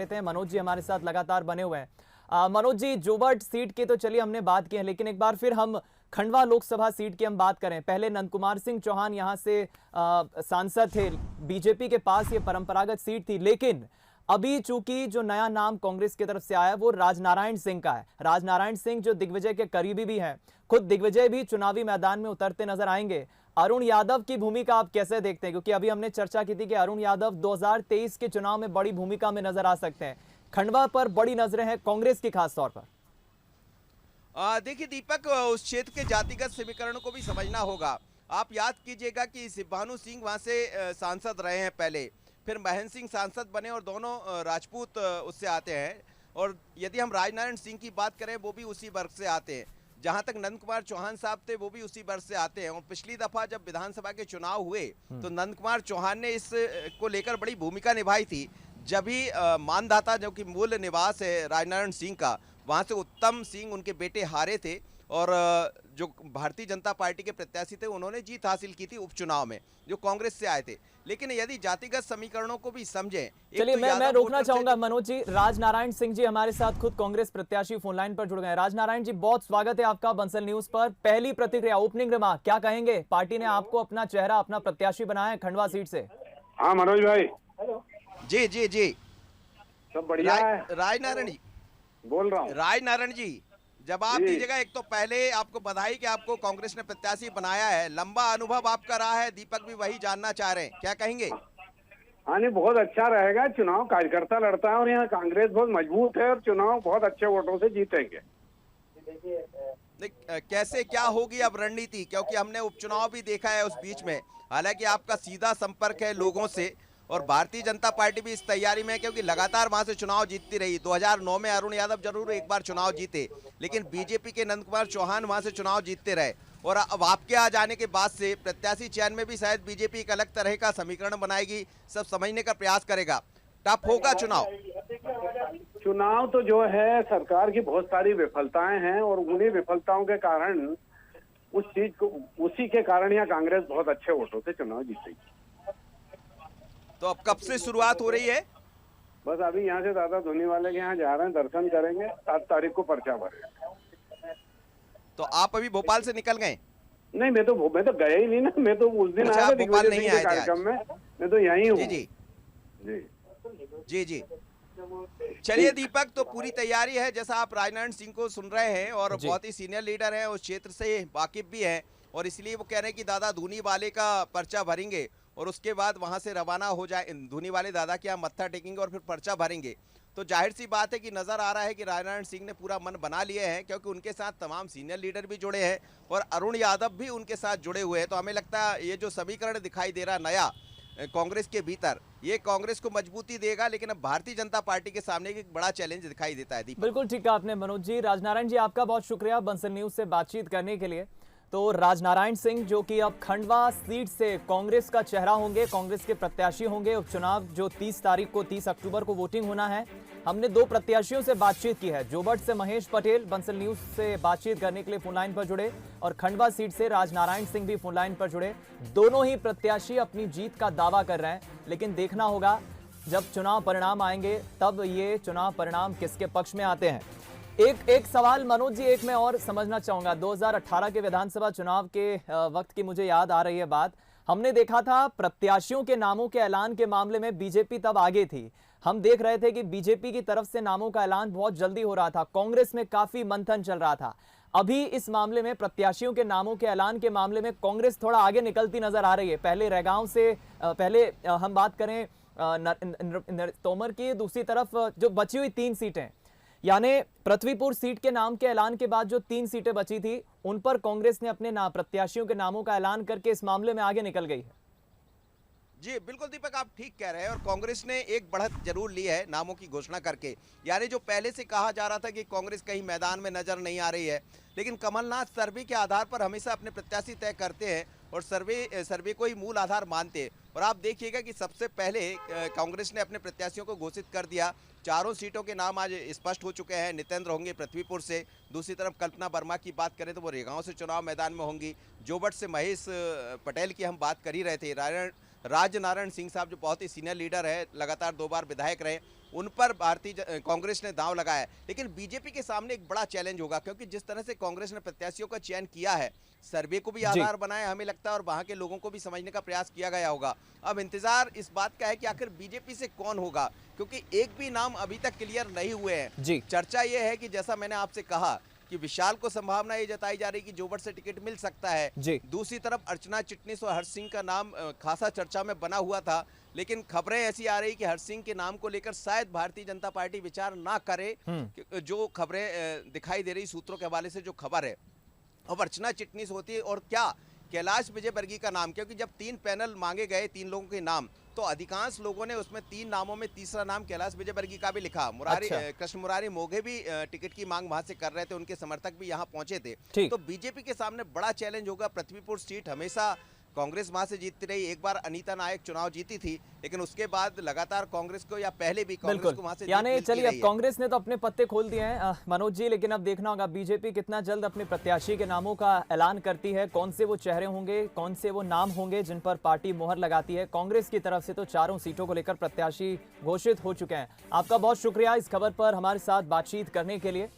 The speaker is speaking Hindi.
लेते हैं। मनोज जी हमारे साथ लगातार बने हुए हैं। मनोज जी, जोबट सीट की तो चलिए हमने बात की है, लेकिन एक बार फिर हम खंडवा लोकसभा सीट की हम बात करें। पहले नंद कुमार सिंह चौहान यहां से सांसद थे, बीजेपी के पास ये परंपरागत सीट थी, लेकिन अभी चूंकि जो नया नाम कांग्रेस की तरफ से आया वो राजनारायण सिंह का है। राजनारायण सिंह जो दिग्विजय के करीबी भी हैं, खुद दिग्विजय भी चुनावी मैदान में उतरते नजर आएंगे। अरुण यादव की भूमिका आप कैसे देखते हैं, क्योंकि अभी हमने चर्चा की थी कि अरुण यादव 2023 के चुनाव में बड़ी भूमिका में नजर आ सकते हैं। खंडवा पर बड़ी नजरें हैं कांग्रेस की खास तौर पर। देखिए दीपक, उस क्षेत्र के जातिगत समीकरणों को भी समझना होगा। आप याद कीजिएगा कि सिब्बानू सिंह वहां से सांसद रहे हैं पहले, फिर महेंद्र सिंह सांसद बने और दोनों राजपूत उससे आते हैं। और यदि हम राजनारायण सिंह की बात करें, वो भी उसी वर्ग से आते हैं। जहां तक नंद कुमार चौहान साहब थे, वो भी उसी वर्ग से आते हैं। और पिछली दफा जब विधानसभा के चुनाव हुए तो नंद कुमार चौहान ने इस को लेकर बड़ी भूमिका निभाई थी। जब भी मानदाता, जो कि मूल निवास है राजनारायण सिंह का, वहां से उत्तम सिंह उनके बेटे हारे थे और जो भारतीय जनता पार्टी के प्रत्याशी थे उन्होंने जीत हासिल की थी उपचुनाव में, जो कांग्रेस से आए थे। लेकिन यदि जातिगत समीकरणों को भी समझें, चलिए मैं रोकना चाहूंगा मनोज जी। राजनारायण सिंह जी हमारे साथ खुद कांग्रेस प्रत्याशी फोन लाइन पर जुड़ गए हैं। राजनारायण जी, बहुत स्वागत है आपका बंसल न्यूज पर। पहली प्रतिक्रिया, ओपनिंग रिमार्क क्या कहेंगे? पार्टी ने आपको अपना चेहरा, अपना प्रत्याशी बनाया है खंडवा सीट से। हाँ मनोज भाई। जी जी जी, सब बढ़िया है। राजनारायण जी बोल रहा हूँ। राजनारायण जी, जवाब दीजिएगा। एक तो पहले आपको बधाई कि आपको कांग्रेस ने प्रत्याशी बनाया है, लंबा अनुभव आपका रहा है, दीपक भी वही जानना चाह रहे हैं, क्या कहेंगे? हाँ नहीं, बहुत अच्छा रहेगा। चुनाव कार्यकर्ता लड़ता है और यहाँ कांग्रेस बहुत मजबूत है और चुनाव बहुत अच्छे वोटों से जीतेंगे। कैसे क्या होगी अब रणनीति, क्योंकि हमने उपचुनाव भी देखा है उस बीच में। हालांकि आपका सीधा संपर्क है लोगों से और भारतीय जनता पार्टी भी इस तैयारी में है, क्योंकि लगातार वहां से चुनाव जीतती रही। 2009 में अरुण यादव जरूर एक बार चुनाव जीते, लेकिन बीजेपी के नंद कुमार चौहान वहां से चुनाव जीतते रहे। और अब आपके आ जाने के बाद से प्रत्याशी चयन में भी शायद बीजेपी एक अलग तरह का समीकरण बनाएगी, सब समझने का प्रयास करेगा। टफ होगा चुनाव। चुनाव तो जो है, सरकार की बहुत सारी विफलताएं हैं और उन्हीं विफलताओं के कारण उसी के कारण यहाँ कांग्रेस बहुत अच्छे वोटों से चुनाव जीतेगी। तो अब कब से शुरुआत हो रही है? बस अभी यहाँ से दादा धोनी वाले के यहाँ जा रहे हैं, दर्शन करेंगे, 7 तारीख को पर्चा भरेंगे। तो आप अभी भोपाल से निकल गए? नहीं, मैं तो गया ही नहीं ना। मैं तो उस दिन आया था भोपाल नहीं आए कार्यक्रम में, मैं तो यहीं हूँ। जी जी जी जी। चलिए दीपक, तो पूरी तैयारी है, जैसा आप राजनारायण सिंह को सुन रहे हैं और बहुत ही सीनियर लीडर हैं, उस क्षेत्र से वाकिफ भी हैं, और इसलिए वो कह रहे हैं कि दादा धूनी वाले का पर्चा भरेंगे और उसके बाद वहां से रवाना हो जाए, धूनी वाले दादा के यहाँ मत्था टेकेंगे और फिर पर्चा भरेंगे। तो जाहिर सी बात है कि नजर आ रहा है कि राजनारायण सिंह ने पूरा मन बना लिए हैं, क्योंकि उनके साथ तमाम सीनियर लीडर भी जुड़े हैं और अरुण यादव भी उनके साथ जुड़े हुए हैं। तो हमें लगता है ये जो समीकरण दिखाई दे रहा नया कांग्रेस के भीतर, ये कांग्रेस को मजबूती देगा, लेकिन अब भारतीय जनता पार्टी के सामने एक बड़ा चैलेंज दिखाई देता है। बिल्कुल ठीक है आपने मनोज जी। राजनारायण जी, आपका बहुत शुक्रिया बंसल न्यूज से बातचीत करने के लिए। तो राजनारायण सिंह जो कि अब खंडवा सीट से कांग्रेस का चेहरा होंगे, कांग्रेस के प्रत्याशी होंगे। उपचुनाव जो 30 अक्टूबर को वोटिंग होना है। हमने 2 प्रत्याशियों से बातचीत की है। जोबट से महेश पटेल बंसल न्यूज से बातचीत करने के लिए फोन लाइन पर जुड़े और खंडवा सीट से राजनारायण सिंह भी फोन लाइन पर जुड़े। दोनों ही प्रत्याशी अपनी जीत का दावा कर रहे हैं, लेकिन देखना होगा जब चुनाव परिणाम आएंगे तब ये चुनाव परिणाम किसके पक्ष में आते हैं। एक सवाल मनोज जी, एक मैं और समझना चाहूंगा। 2018 के विधानसभा चुनाव के वक्त की मुझे याद आ रही है बात। हमने देखा था प्रत्याशियों के नामों के ऐलान के मामले में बीजेपी तब आगे थी। हम देख रहे थे कि बीजेपी की तरफ से नामों का ऐलान बहुत जल्दी हो रहा था, कांग्रेस में काफी मंथन चल रहा था। अभी इस मामले में, प्रत्याशियों के नामों के ऐलान के मामले में कांग्रेस थोड़ा आगे निकलती नजर आ रही है। पहले रैगांव से पहले हम बात करें तोमर की, दूसरी तरफ जो बची हुई 3 सीटें, यानी पृथ्वीपुर सीट के नाम के ऐलान के बाद जो 3 सीटें बची थी, उन पर कांग्रेस ने अपने प्रत्याशियों के नामों का ऐलान करके इस मामले में आगे निकल गई है। जी बिल्कुल दीपक, आप ठीक कह रहे हैं और कांग्रेस ने एक बढ़त जरूर ली है नामों की घोषणा करके। यानी जो पहले से कहा जा रहा था कि कांग्रेस कहीं मैदान में नजर नहीं आ रही है, लेकिन कमलनाथ सर्वे के आधार पर हमेशा अपने प्रत्याशी तय करते हैं और सर्वे को ही मूल आधार मानते हैं। और आप देखिएगा कि सबसे पहले कांग्रेस ने अपने प्रत्याशियों को घोषित कर दिया। 4 सीटों के नाम आज स्पष्ट हो चुके हैं। नितेंद्र होंगे पृथ्वीपुर से, दूसरी तरफ कल्पना वर्मा की बात करें तो वो रेगांव से चुनाव मैदान में होंगी। जोबट से महेश पटेल की हम बात कर ही रहे थे। राजनारायण सिंह साहब जो बहुत ही सीनियर लीडर है, लगातार 2 बार विधायक रहे, उन पर कांग्रेस ने दांव लगाया है। लेकिन बीजेपी के सामने एक बड़ा चैलेंज होगा, क्योंकि जिस तरह से कांग्रेस ने प्रत्याशियों का चयन किया है, सर्वे को भी आधार बनाया हमें लगता है, और वहां के लोगों को भी समझने का प्रयास किया गया होगा। अब इंतजार इस बात का है कि आखिर बीजेपी से कौन होगा, क्योंकि एक भी नाम अभी तक क्लियर नहीं हुए हैं। चर्चा ये है कि जैसा मैंने आपसे कहा कि विशाल को संभावना ये जताई जा रही कि जोबट से टिकट मिल सकता है। दूसरी तरफ अर्चना चिटनीस और हर्ष सिंह का नाम खासा चर्चा में बना हुआ था, लेकिन खबरें ऐसी आ रही कि हर्ष सिंह के नाम को लेकर शायद भारतीय जनता पार्टी विचार ना करे। जो खबरें दिखाई दे रही सूत्रों के हवाले से जो खबर है, अब अर्चना चिटनीस होती है और क्या कैलाश विजयवर्गीय का नाम, क्योंकि जब 3 पैनल मांगे गए 3 लोगों के नाम, तो अधिकांश लोगों ने उसमें 3 नामों में तीसरा नाम कैलाश विजयवर्गीय का भी लिखा। कृष्ण मुरारी मोघे भी टिकट की मांग वहां से कर रहे थे, उनके समर्थक भी यहां पहुंचे थे। तो बीजेपी के सामने बड़ा चैलेंज होगा। पृथ्वीपुर सीट हमेशा कांग्रेस वहां से जीतती रही, एक बार अनीता नायक चुनाव जीती थी, लेकिन उसके बाद लगातार कांग्रेस को, या पहले भी कांग्रेस को वहां से यानी चलिए अब कांग्रेस ने तो अपने पत्ते खोल दिए हैं मनोज जी, लेकिन अब देखना होगा बीजेपी कितना जल्द अपने प्रत्याशी के नामों का ऐलान करती है, कौन से वो चेहरे होंगे, कौन से वो नाम होंगे जिन पर पार्टी मोहर लगाती है। कांग्रेस की तरफ से तो 4 सीटों को लेकर प्रत्याशी घोषित हो चुके हैं। आपका बहुत शुक्रिया इस खबर पर हमारे साथ बातचीत करने के लिए।